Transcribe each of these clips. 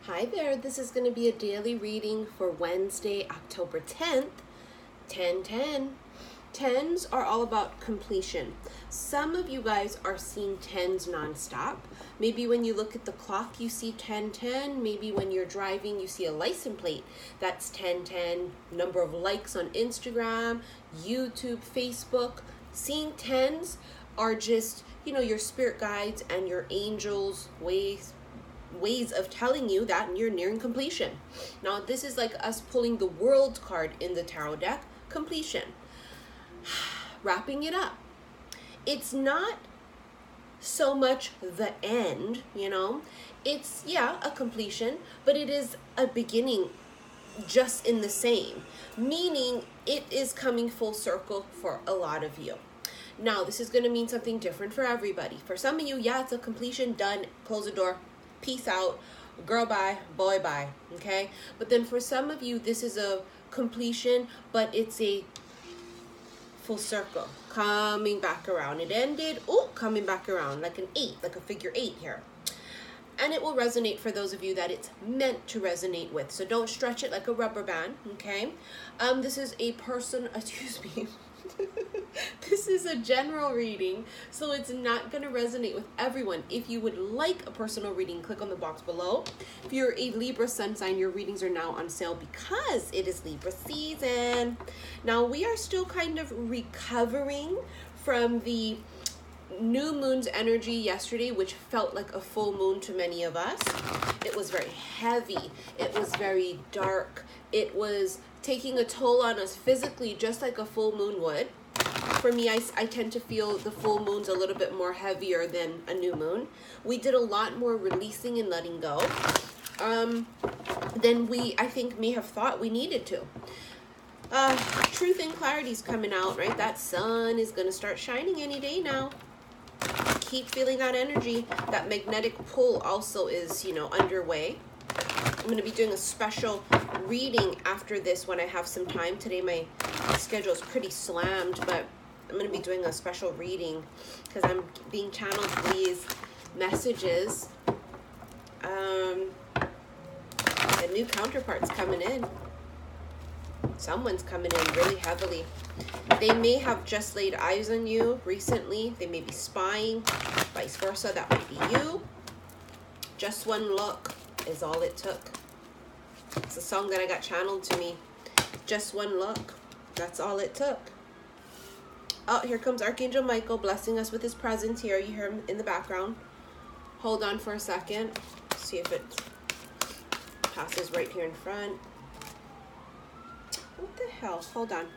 Hi there, this is going to be a daily reading for Wednesday, October 10th, 10-10. Tens are all about completion. Some of you guys are seeing tens nonstop. Maybe when you look at the clock, you see 10-10. Maybe when you're driving, you see a license plate. That's 10-10. Number of likes on Instagram, YouTube, Facebook. Seeing tens are just, your spirit guides and your angels' ways of telling you that you're nearing completion. Now, this is like us pulling the world card in the tarot deck, completion. Wrapping it up. It's not so much the end, It's, a completion, but it is a beginning just in the same, meaning it is coming full circle for a lot of you. Now, this is going to mean something different for everybody. For some of you, it's a completion, done, close the door, peace out, girl bye, boy bye, okay? But then for some of you, this is a completion, but it's a full circle, coming back around. It ended, coming back around, like an 8, like a figure 8 here. And it will resonate for those of you that it's meant to resonate with. So don't stretch it like a rubber band, okay? This is a person, This is a general reading, so it's not going to resonate with everyone. If you would like a personal reading, click on the box below. If you're a Libra sun sign, your readings are now on sale because it is Libra season. Now, we are still kind of recovering from the new moon's energy yesterday, which felt like a full moon to many of us. It was very heavy. It was very dark. It was taking a toll on us physically, just like a full moon would. For me, I tend to feel the full moon's a little bit more heavier than a new moon. We did a lot more releasing and letting go than we, I think, may have thought we needed to. Truth and clarity's coming out, right? That sun is going to start shining any day now. Keep feeling that energy. That magnetic pull also is, underway. I'm going to be doing a special reading after this when I have some time. Today my schedule is pretty slammed, but I'm going to be doing a special reading because I'm being channeled these messages. A new counterpart's coming in. Someone's coming in really heavily. They may have just laid eyes on you recently. They may be spying, vice versa. That might be you. Just one look is all it took. It's a song that I got channeled to me. Just one look. That's all it took. Oh, here comes Archangel Michael blessing us with his presence here. You hear him in the background. Hold on for a second. See if it passes right here in front. What the hell? Hold on.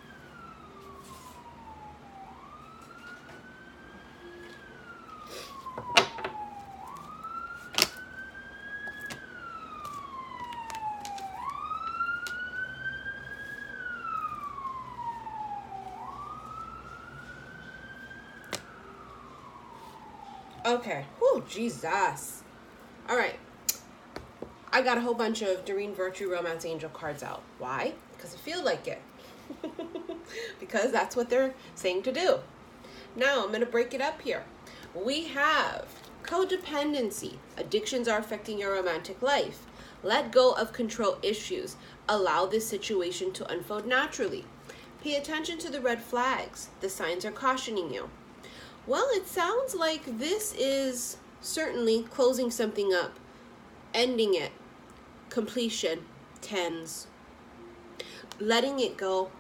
Okay. Whew, Jesus. All right. I got a whole bunch of Doreen Virtue Romance Angel cards out. Why? Because I feel like it. Because that's what they're saying to do. Now, I'm going to break it up here. We have codependency. Addictions are affecting your romantic life. Let go of control issues. Allow this situation to unfold naturally. Pay attention to the red flags. The signs are cautioning you. Well, it sounds like this is certainly closing something up, ending it, completion, tens, letting it go.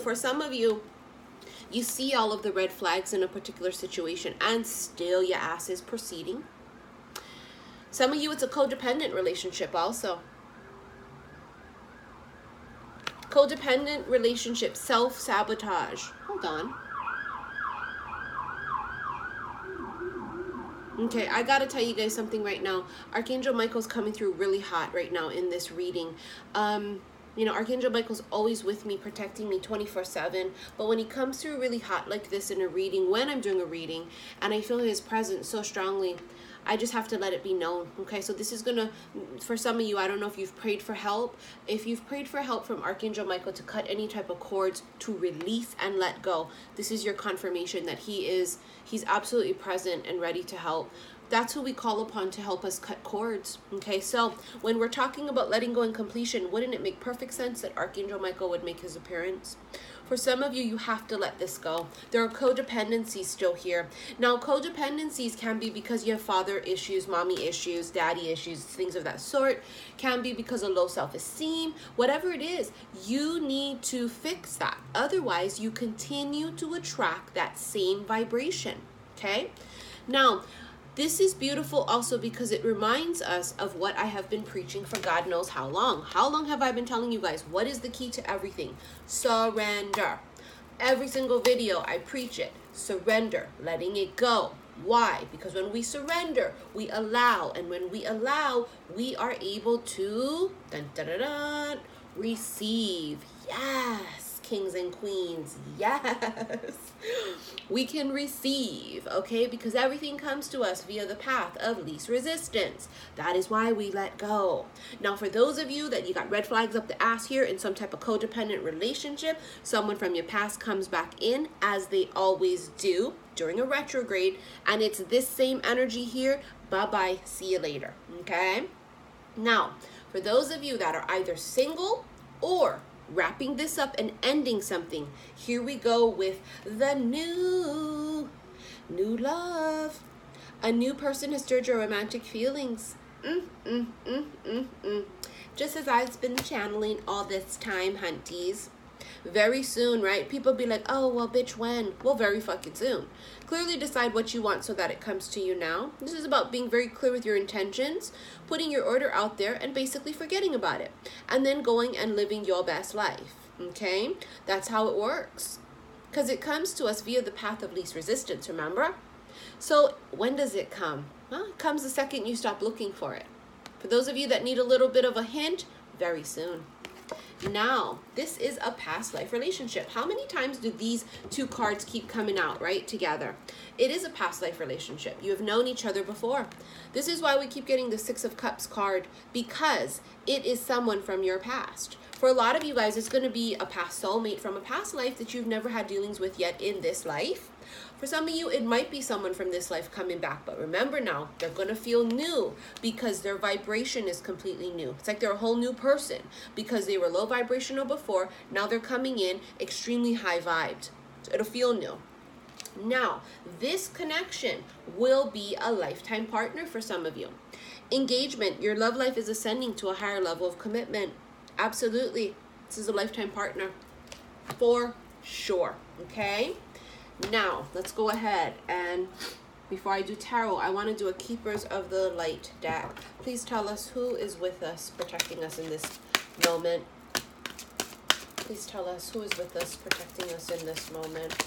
For some of you, you see all of the red flags in a particular situation and still your ass is proceeding. Some of you, it's a codependent relationship also. Codependent relationship, self-sabotage. Hold on. Okay, I gotta tell you guys something right now. Archangel Michael's coming through really hot right now in this reading. Archangel Michael's always with me, protecting me 24/7. But when he comes through really hot like this in a reading, when I'm doing a reading, and I feel his presence so strongly, I just have to let it be known. Okay, so this is gonna, for some of you, I don't know if you've prayed for help. If you've prayed for help from Archangel Michael to cut any type of cords, to release and let go, this is your confirmation that he's absolutely present and ready to help. That's who we call upon to help us cut cords. Okay, so when we're talking about letting go and completion, wouldn't it make perfect sense that Archangel Michael would make his appearance? For some of you, you have to let this go. There are codependencies still here. Now, codependencies can be because you have father issues, mommy issues, daddy issues, things of that sort. Can be because of low self-esteem. Whatever it is, you need to fix that. Otherwise, you continue to attract that same vibration. Okay? Now, this is beautiful also because it reminds us of what I have been preaching for God knows how long. How long have I been telling you guys? What is the key to everything? Surrender. Every single video I preach it. Surrender. Letting it go. Why? Because when we surrender, we allow. And when we allow, we are able to receive. Yes. Kings and queens, yes, we can receive, okay, because everything comes to us via the path of least resistance. That is why we let go. Now, for those of you that you got red flags up the ass here in some type of codependent relationship, someone from your past comes back in, as they always do during a retrograde, and it's this same energy here. Bye-bye, see you later, okay? Now, for those of you that are either single or wrapping this up and ending something, here we go with the new love. A new person has stirred your romantic feelings. Just as I've been channeling all this time, hunties. Very soon, right? People be like, oh, well, bitch, when? Well, very fucking soon. Clearly decide what you want so that it comes to you now. This is about being very clear with your intentions, putting your order out there, and basically forgetting about it. And then going and living your best life, okay? That's how it works. Because it comes to us via the path of least resistance, remember? So when does it come? Well, it comes the second you stop looking for it. For those of you that need a little bit of a hint, very soon. Now, this is a past life relationship. How many times do these two cards keep coming out, right, together? It is a past life relationship. You have known each other before. This is why we keep getting the Six of Cups card, because it is someone from your past. For a lot of you guys, it's going to be a past soulmate from a past life that you've never had dealings with yet in this life. For some of you, it might be someone from this life coming back. But remember now, they're going to feel new because their vibration is completely new. It's like they're a whole new person because they were low vibrational before. Now they're coming in extremely high vibed. So it'll feel new. Now, this connection will be a lifetime partner for some of you. Engagement, your love life is ascending to a higher level of commitment. Absolutely. This is a lifetime partner. For sure. Okay? Now, let's go ahead and before I do tarot, I want to do a Keepers of the Light deck. Please tell us who is with us, protecting us in this moment. Please tell us who is with us, protecting us in this moment.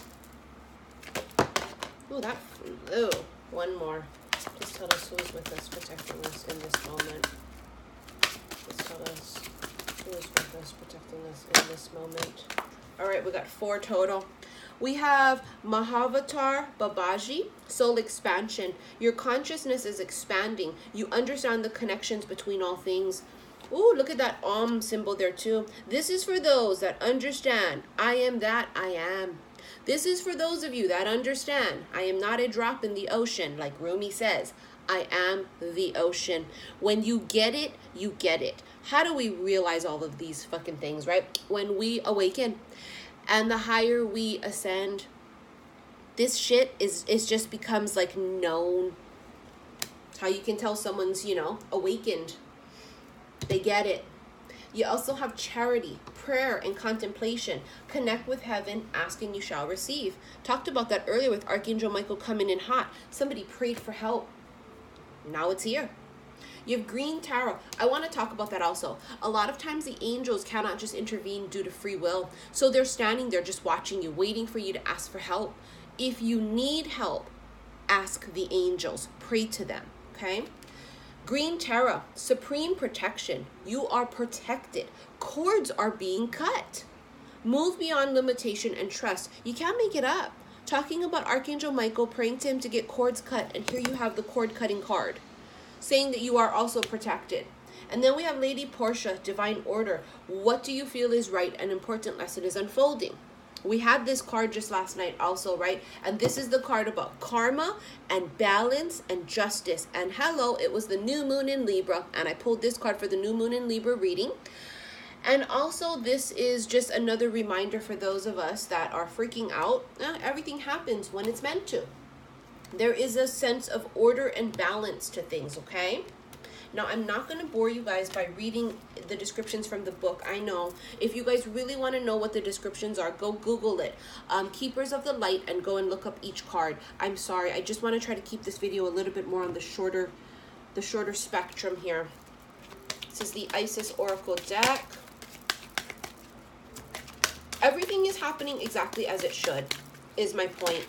One more. Please tell us who is with us, protecting us in this moment. Please tell us who is with us, protecting us in this moment. All right, we got 4 total. We have Mahavatar Babaji, soul expansion. Your consciousness is expanding. You understand the connections between all things. Ooh, look at that symbol there too. This is for those that understand. I am that I am. This is for those of you that understand. I am not a drop in the ocean, like Rumi says. I am the ocean. When you get it, you get it. How do we realize all of these fucking things, right? When we awaken. And the higher we ascend, this shit is just becomes like known. It's how you can tell someone's, awakened. They get it. You also have charity, prayer, and contemplation. Connect with heaven, ask and you shall receive. Talked about that earlier with Archangel Michael coming in hot. Somebody prayed for help. Now it's here. You have green tarot. I want to talk about that also. A lot of times the angels cannot just intervene due to free will. So they're standing there just watching you, waiting for you to ask for help. If you need help, ask the angels. Pray to them, okay? Green tarot, supreme protection. You are protected. Cords are being cut. Move beyond limitation and trust. You can't make it up. Talking about Archangel Michael, praying to him to get cords cut. And here you have the cord cutting card, saying that you are also protected. And then we have Lady Portia, divine order. What do you feel is right? An important lesson is unfolding. We had this card just last night also, right? And this is the card about karma and balance and justice. And hello, it was the new moon in Libra. And I pulled this card for the new moon in Libra reading. And also, this is just another reminder for those of us that are freaking out. Everything happens when it's meant to. There is a sense of order and balance to things, okay? Now, I'm not going to bore you guys by reading the descriptions from the book. I know. If you guys really want to know what the descriptions are, go Google it. Keepers of the Light, and go and look up each card. I'm sorry. I just want to try to keep this video a little bit more on the shorter spectrum here. This is the Isis Oracle deck. Everything is happening exactly as it should, is my point.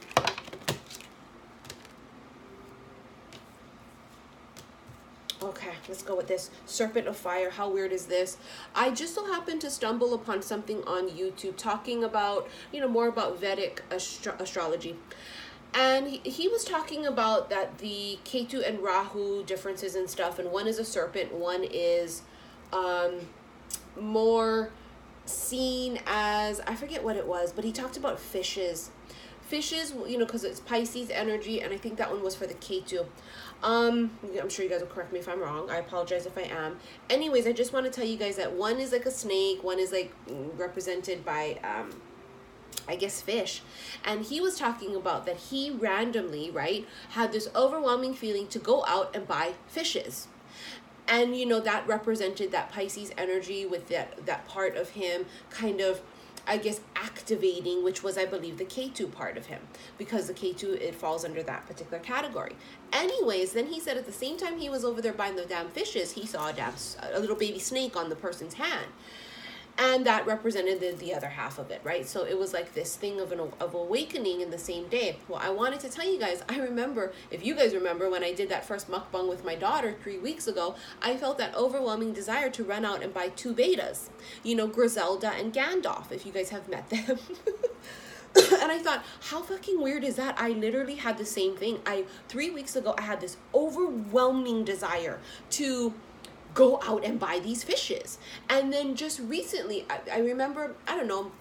Okay, let's go with this. Serpent of Fire. How weird is this? I just so happened to stumble upon something on YouTube talking about, more about Vedic astrology. And he was talking about that the Ketu and Rahu differences and stuff. And one is a serpent. One is more seen as, I forget what it was, but he talked about fishes. Fishes, because it's Pisces energy. And I think that one was for the Ketu. I'm sure you guys will correct me if I'm wrong. I apologize if I am. Anyways, I just want to tell you guys that one is like a snake. One is like represented by, I guess, fish. And he was talking about that he randomly, right, had this overwhelming feeling to go out and buy fishes. And, that represented that Pisces energy with that part of him kind of, I guess, activating, which was, I believe, the Ketu part of him, because the Ketu, it falls under that particular category. Anyways, then he said at the same time he was over there buying the damn fishes, he saw a little baby snake on the person's hand. And that represented the other half of it, right? So it was like this thing of awakening in the same day. Well, I wanted to tell you guys, I remember, if you guys remember, when I did that first mukbang with my daughter 3 weeks ago, I felt that overwhelming desire to run out and buy 2 betas. Griselda and Gandalf, if you guys have met them. And I thought, how fucking weird is that? I literally had the same thing. 3 weeks ago, I had this overwhelming desire to go out and buy these fishes. And then just recently, I remember, I don't know,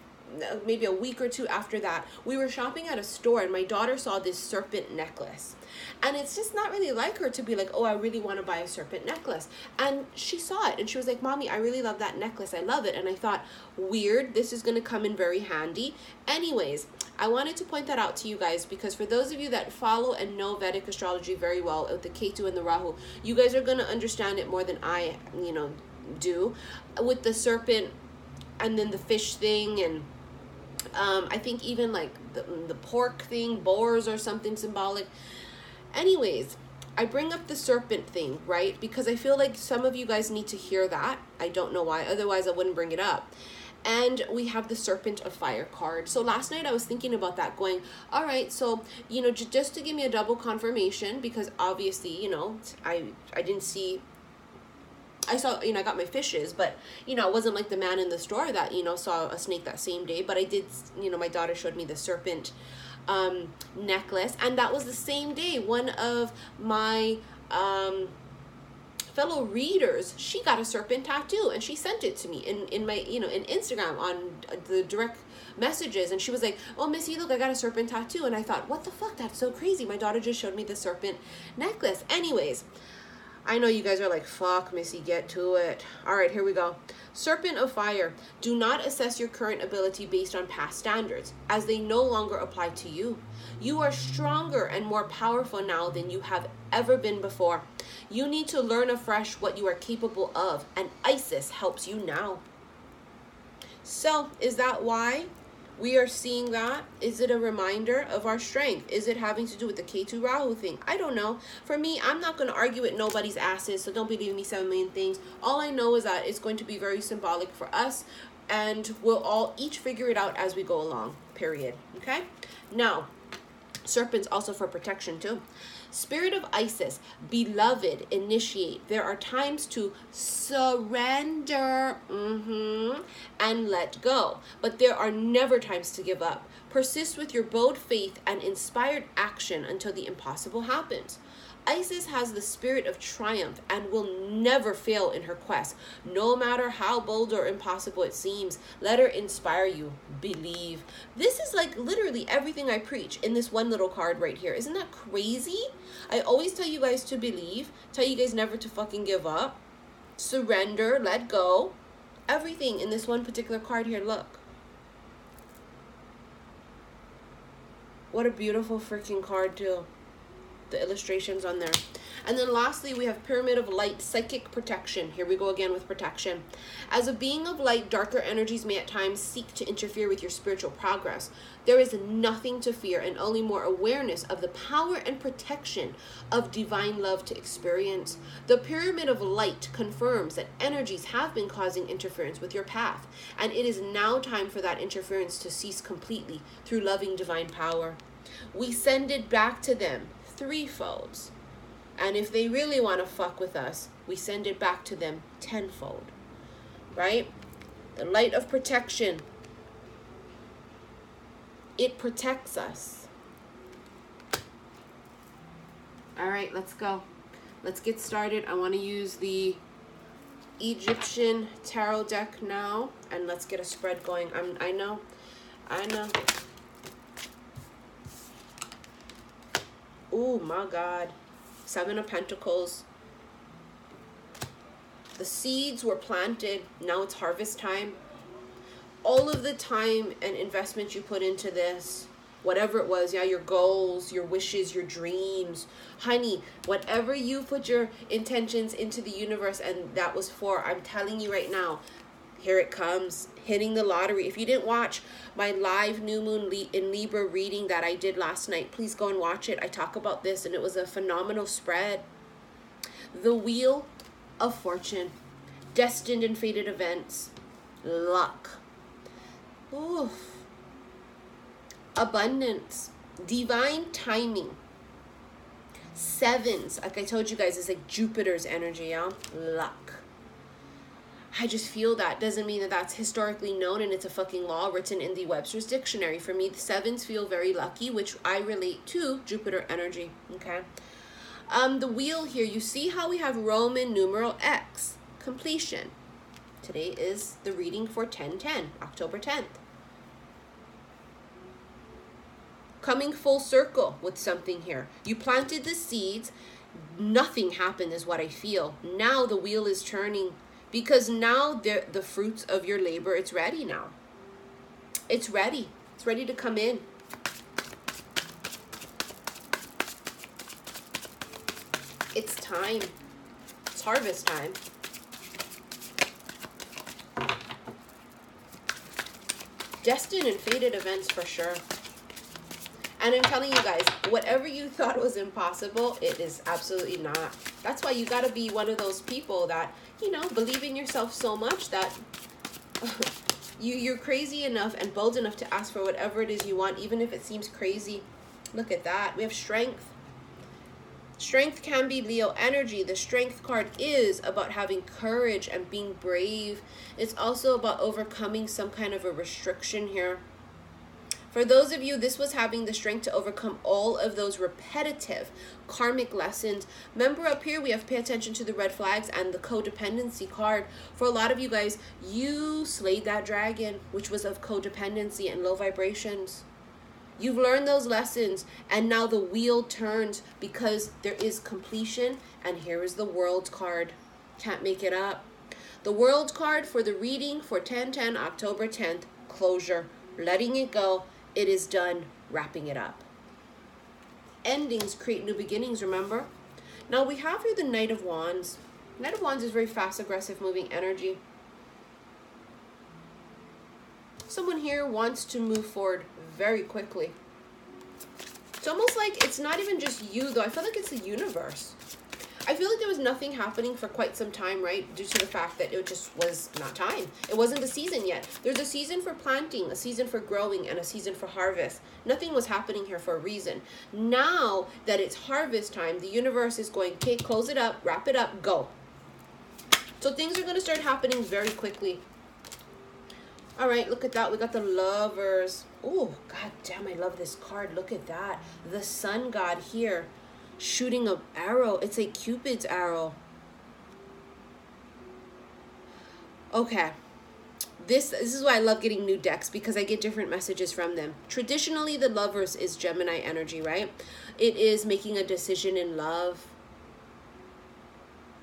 maybe a week or two after that, we were shopping at a store and my daughter saw this serpent necklace. And it's just not really like her to be like, oh, I really want to buy a serpent necklace. And she saw it and she was like, Mommy, I really love that necklace. I love it. And I thought, weird, this is going to come in very handy. Anyways, I wanted to point that out to you guys because for those of you that follow and know Vedic astrology very well, with the Ketu and the Rahu, you guys are going to understand it more than I, do. With the serpent and then the fish thing, and I think even like the pork thing, boars or something symbolic. Anyways, I bring up the serpent thing, right? Because I feel like some of you guys need to hear that. I don't know why. Otherwise, I wouldn't bring it up. And we have the Serpent of Fire card. So last night I was thinking about that, going, all right, so, just to give me a double confirmation, because obviously, I didn't see, I saw, I got my fishes, but, I wasn't like the man in the store that, saw a snake that same day. But I did, my daughter showed me the serpent necklace, and that was the same day. One of my fellow readers, she got a serpent tattoo and she sent it to me in my in Instagram on the direct messages, and she was like, oh, Missy, look, I got a serpent tattoo. And I thought, what the fuck, that's so crazy. My daughter just showed me the serpent necklace. Anyways, I know you guys are like, fuck, Missy, get to it. All right, here we go. Serpent of Fire. Do not assess your current ability based on past standards, as they no longer apply to you. You are stronger and more powerful now than you have ever been before. You need to learn afresh what you are capable of, and Isis helps you now. So, is that why we are seeing that? Is it a reminder of our strength? Is it having to do with the Ketu Rahu thing? I don't know. For me, I'm not going to argue with nobody's asses, so don't believe me 7 million things. All I know is that it's going to be very symbolic for us, and we'll all each figure it out as we go along, period. Okay? Now, serpents also for protection too. Spirit of Isis, beloved, initiate. There are times to surrender and let go, but there are never times to give up. Persist with your bold faith and inspired action until the impossible happens. Isis has the spirit of triumph and will never fail in her quest. No matter how bold or impossible it seems, let her inspire you. Believe. This is like literally everything I preach in this one little card right here. Isn't that crazy? I always tell you guys to believe, tell you guys never to fucking give up, surrender, let go. Everything in this one particular card here, look. What a beautiful freaking card too. The illustrations on there. And then lastly, we have Pyramid of Light, psychic protection. Here we go again with protection. As a being of light, darker energies may at times seek to interfere with your spiritual progress. There is nothing to fear and only more awareness of the power and protection of divine love to experience. The Pyramid of Light confirms that energies have been causing interference with your path, and it is now time for that interference to cease completely through loving divine power. We send it back to them threefold. And if they really want to fuck with us, we send it back to them tenfold. Right? The light of protection. It protects us. All right, let's go. Let's get started. I want to use the Egyptian tarot deck now. And let's get a spread going. I know. Oh my God. 7 of Pentacles. The seeds were planted. Now it's harvest time. All of the time and investment you put into this, whatever it was, yeah, your goals, your wishes, your dreams, honey, whatever you put your intentions into the universe and that was for, I'm telling you right now, here it comes, hitting the lottery. If you didn't watch my live new moon in Libra reading that I did last night, please go and watch it. I talk about this and it was a phenomenal spread. The Wheel of Fortune, destined and fated events, luck, oof, abundance, divine timing, sevens, like I told you guys, it's like Jupiter's energy, yeah, luck. I just feel that. Doesn't mean that that's historically known and it's a fucking law written in the Webster's Dictionary. For me, the sevens feel very lucky, which I relate to Jupiter energy, okay? The wheel here, you see how we have Roman numeral X, completion. Today is the reading for 10/10, October 10th. Coming full circle with something here. You planted the seeds, nothing happened is what I feel. Now the wheel is turning. Because now the fruits of your labor, it's ready now. It's ready. It's ready to come in. It's time. It's harvest time. Destined and fated events for sure. And I'm telling you guys, whatever you thought was impossible, it is absolutely not. That's why you got to be one of those people that, you know, believe in yourself so much that you're crazy enough and bold enough to ask for whatever it is you want, even if it seems crazy. Look at that. We have strength. Strength can be Leo energy. The strength card is about having courage and being brave. It's also about overcoming some kind of a restriction here. For those of you, this was having the strength to overcome all of those repetitive karmic lessons. Remember up here, we have pay attention to the red flags and the codependency card. For a lot of you guys, you slayed that dragon, which was of codependency and low vibrations. You've learned those lessons, and now the wheel turns because there is completion, and here is the World card. Can't make it up. The World card for the reading for 10/10, October 10th, closure, letting it go. It is done, wrapping it up. Endings create new beginnings, remember? Now we have here the Knight of Wands. Knight of Wands is very fast, aggressive, moving energy. Someone here wants to move forward very quickly. It's almost like it's not even just you, though. I feel like it's the universe. I feel like there was nothing happening for quite some time, right? Due to the fact that it just was not time. It wasn't the season yet. There's a season for planting, a season for growing, and a season for harvest. Nothing was happening here for a reason. Now that it's harvest time, the universe is going, okay, close it up, wrap it up, go. So things are going to start happening very quickly. All right, look at that. We got the Lovers. Oh, god damn, I love this card. Look at that. The Sun God here. shooting an arrow. It's like Cupid's arrow. Okay. This is why I love getting new decks, because I get different messages from them. Traditionally, the Lovers is Gemini energy, right? It is making a decision in love.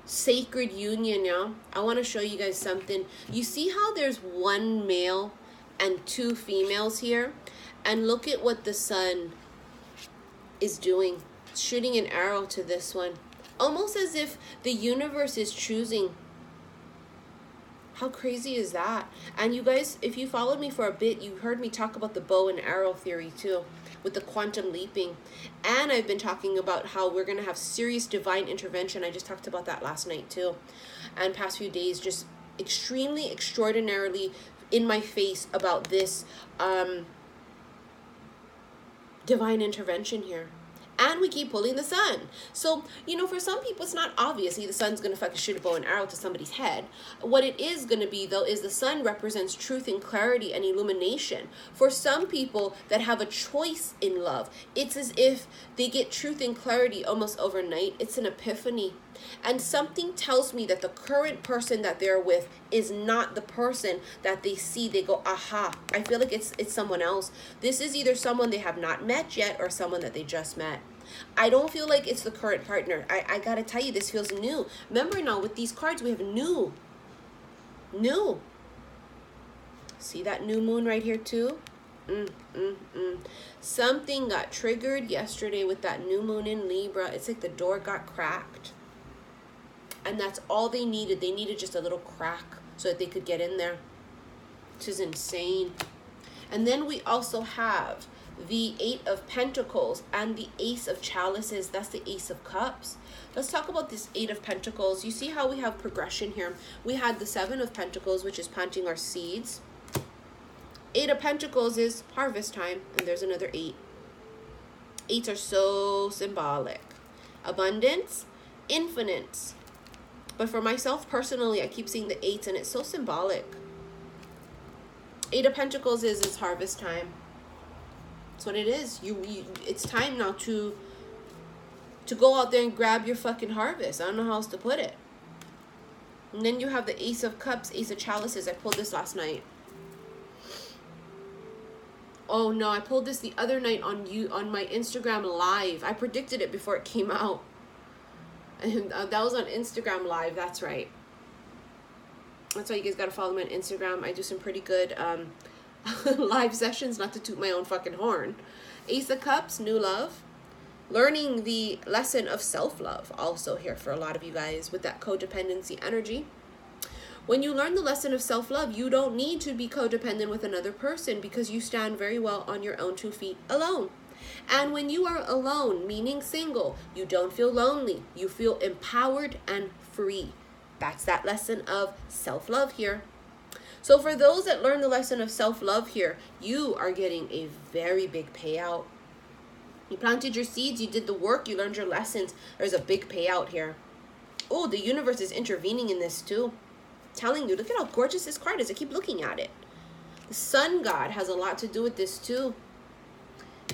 Sacred union, yeah? I want to show you guys something. You see how there's one male and two females here? And look at what the Sun is doing. Shooting an arrow to this one. Almost as if the universe is choosing. How crazy is that? And you guys, if you followed me for a bit, you heard me talk about the bow and arrow theory too, with the quantum leaping. And I've been talking about how we're going to have serious divine intervention. I just talked about that last night too. And past few days, just extremely, extraordinarily in my face about this divine intervention here. And we keep pulling the Sun. So, you know, for some people, it's not obviously the Sun's going to fucking shoot a bow and arrow to somebody's head. What it is going to be, though, is the Sun represents truth and clarity and illumination. For some people that have a choice in love, it's as if they get truth and clarity almost overnight. It's an epiphany. And something tells me that the current person that they're with is not the person that they see. They go, aha, I feel like it's someone else. This is either someone they have not met yet or someone that they just met. I don't feel like it's the current partner. I gotta tell you, this feels new. Remember now, with these cards, we have new. New. See that new moon right here too? Something got triggered yesterday with that new moon in Libra. It's like the door got cracked. And that's all they needed. They needed just a little crack so that they could get in there. Which is insane. And then we also have the 8 of Pentacles and the Ace of Chalices. That's the Ace of Cups. Let's talk about this 8 of Pentacles. You see how we have progression here. We had the 7 of Pentacles, which is planting our seeds. 8 of Pentacles is harvest time. And there's another 8. 8s are so symbolic. Abundance, infinite. But for myself personally, I keep seeing the 8s and it's so symbolic. 8 of Pentacles is harvest time. That's what it is. It's time now to go out there and grab your fucking harvest. I don't know how else to put it. And then you have the Ace of Cups, Ace of Chalices. I pulled this last night. Oh no, I pulled this the other night on my Instagram live. I predicted it before it came out. And that was on Instagram live. That's right. That's why you guys gotta follow me on Instagram. I do some pretty good live sessions, not to toot my own fucking horn. Ace of Cups, new love. Learning the lesson of self-love also here for a lot of you guys with that codependency energy. When you learn the lesson of self-love, you don't need to be codependent with another person because you stand very well on your own 2 feet alone. And when you are alone, meaning single, you don't feel lonely. You feel empowered and free. That's that lesson of self-love here. So for those that learn the lesson of self-love here, you are getting a very big payout. You planted your seeds, you did the work, you learned your lessons. There's a big payout here. Oh, the universe is intervening in this too. Telling you, look at how gorgeous this card is. I keep looking at it. The Sun God has a lot to do with this too.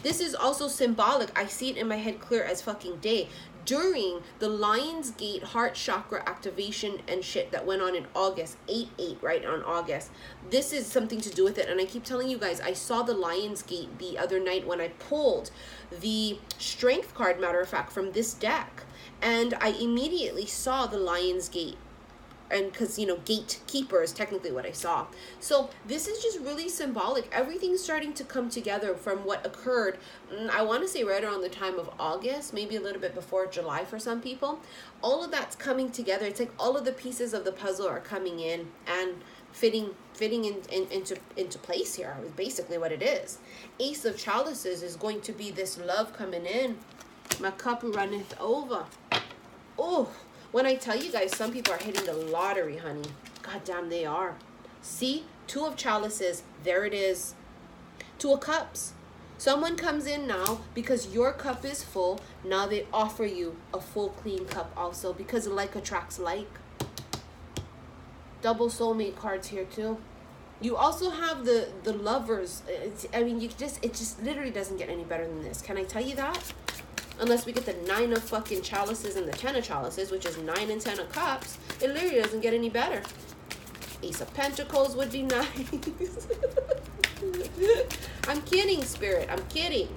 This is also symbolic. I see it in my head clear as fucking day. During the Lionsgate heart chakra activation and shit that went on in August, 8/8, right, on August. This is something to do with it. And I keep telling you guys, I saw the Lionsgate the other night when I pulled the Strength card, matter of fact, from this deck. And I immediately saw the Lionsgate. And because, you know, gatekeeper is technically what I saw. So this is just really symbolic. Everything's starting to come together from what occurred, I want to say right around the time of August, maybe a little bit before July for some people. All of that's coming together. It's like all of the pieces of the puzzle are coming in and fitting into place here, is basically what it is. Ace of Chalices is going to be this love coming in. My cup runneth over. Oh, when I tell you guys, some people are hitting the lottery, honey. God damn, they are. See? 2 of Chalices. There it is. 2 of Cups. Someone comes in now because your cup is full. Now they offer you a full, clean cup also because like attracts like. Double soulmate cards here too. You also have the Lovers. I mean, it just literally doesn't get any better than this. Can I tell you that? Unless we get the 9 of fucking chalices and the 10 of chalices, which is 9 and 10 of cups, it literally doesn't get any better. Ace of Pentacles would be nice. I'm kidding, Spirit. I'm kidding.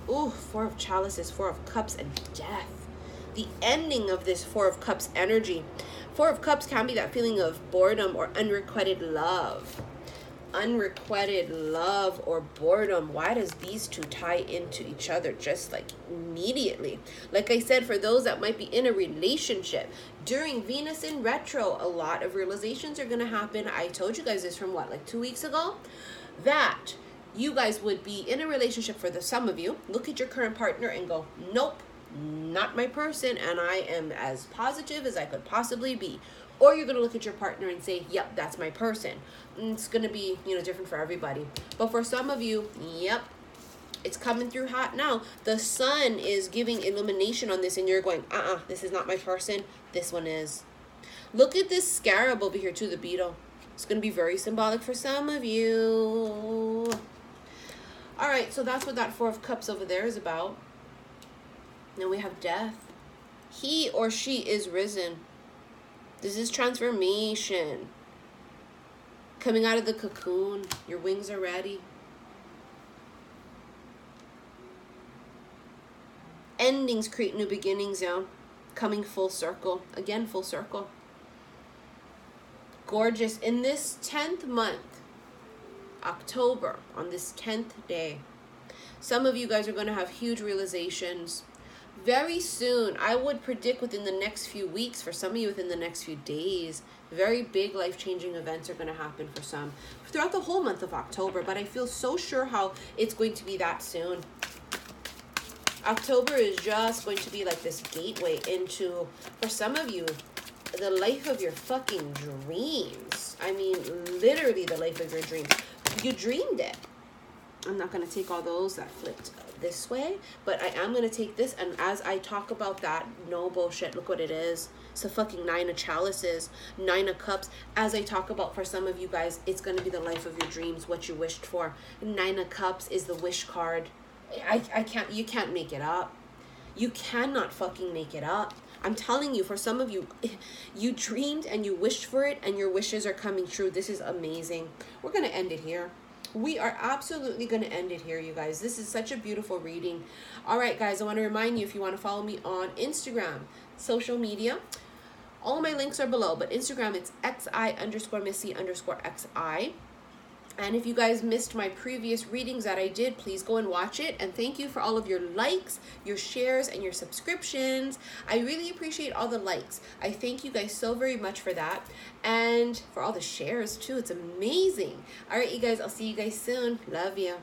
Ooh, 4 of chalices, 4 of cups, and death. The ending of this 4 of cups energy. 4 of cups can be that feeling of boredom or unrequited love. Unrequited love or boredom. Why does these two tie into each other just like immediately? Like I said, for those that might be in a relationship during Venus in retro, a lot of realizations are going to happen. I told you guys this from what, like 2 weeks ago, that you guys would be in a relationship. For the some of you, look at your current partner and go, nope, not my person, and I am as positive as I could possibly be. Or you're going to look at your partner and say, yep, that's my person. And it's going to be, you know, different for everybody. But for some of you, yep, it's coming through hot now. The sun is giving illumination on this, and you're going, this is not my person. This one is. Look at this scarab over here too, the beetle. It's going to be very symbolic for some of you. All right, so that's what that 4 of cups over there is about. Now we have death. He or she is risen. This is transformation. Coming out of the cocoon. Your wings are ready. Endings create new beginnings, yeah. Coming full circle. Again, full circle. Gorgeous. In this 10th month, October, on this 10th day, some of you guys are going to have huge realizations. Very soon, I would predict within the next few weeks, for some of you within the next few days, very big life-changing events are going to happen for some throughout the whole month of October, but I feel so sure how it's going to be that soon. October is just going to be like this gateway into, for some of you, the life of your fucking dreams. I mean, literally the life of your dreams. You dreamed it. I'm not going to take all those that flipped this way, but I am going to take this, and as I talk about that, no bullshit, look what it is. It's a fucking 9 of chalices, 9 of cups. As I talk about, for some of you guys, it's going to be the life of your dreams, what you wished for. 9 of cups is the wish card. You can't make it up. You cannot fucking make it up. I'm telling you, for some of you, you dreamed and you wished for it, and your wishes are coming true. This is amazing. We're going to end it here. We are absolutely going to end it here, you guys. This is such a beautiful reading. All right, guys, I want to remind you, if you want to follow me on Instagram, social media, all my links are below, but Instagram, it's xi_missy_xi. And if you guys missed my previous readings that I did, please go and watch it. And thank you for all of your likes, your shares, and your subscriptions. I really appreciate all the likes. I thank you guys so very much for that. And for all the shares too. It's amazing. All right, you guys, I'll see you guys soon. Love you.